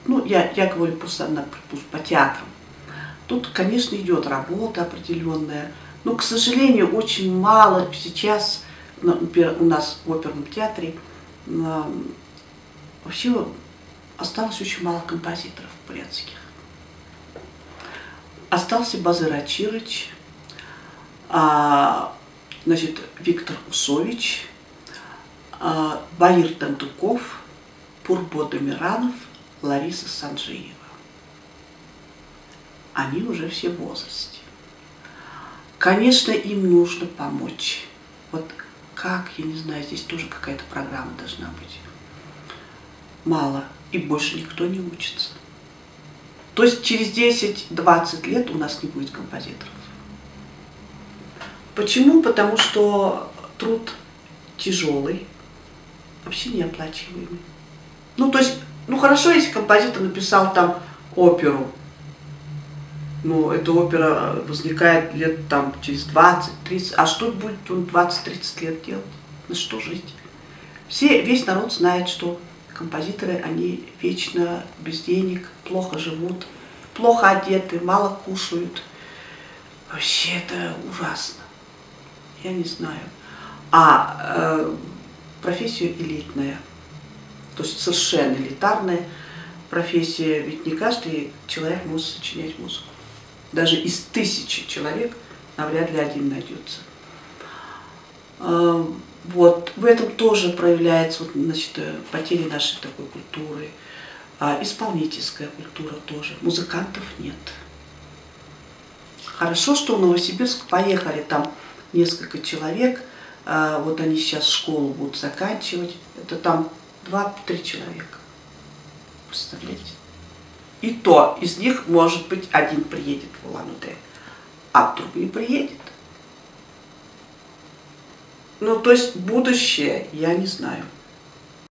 ну, я говорю по театрам. Тут, конечно, идет работа определенная, но, к сожалению, очень мало сейчас у нас в оперном театре вообще осталось очень мало композиторов бурятских. Остался Базыр Ачирыч, значит, Виктор Усович, Баир Тандуков, Пурбо Дамиранов, Лариса Санджиева. Они уже все в возрасте. Конечно, им нужно помочь. Вот как, я не знаю, здесь тоже какая-то программа должна быть. Мало, и больше никто не учится. То есть через 10-20 лет у нас не будет композиторов. Почему? Потому что труд тяжелый, вообще неоплачиваемый. Ну, то есть, ну хорошо, если композитор написал там оперу, но эта опера возникает лет там через 20-30, а что будет он 20-30 лет делать? На что жить? Весь народ знает, что композиторы, они вечно без денег, плохо живут, плохо одеты, мало кушают. Вообще это ужасно. Я не знаю. Профессия элитная, то есть совершенно элитарная профессия, ведь не каждый человек может сочинять музыку. Даже из 1000 человек навряд ли один найдется. Вот в этом тоже проявляется, вот, значит, потеря нашей такой культуры, исполнительская культура тоже. Музыкантов нет. Хорошо, что в Новосибирск поехали там несколько человек, вот они сейчас школу будут заканчивать, это там 2-3 человека. Представляете? И то из них, может быть, один приедет в Улан-Удэ, а вдруг не приедет. Ну, то есть будущее, я не знаю.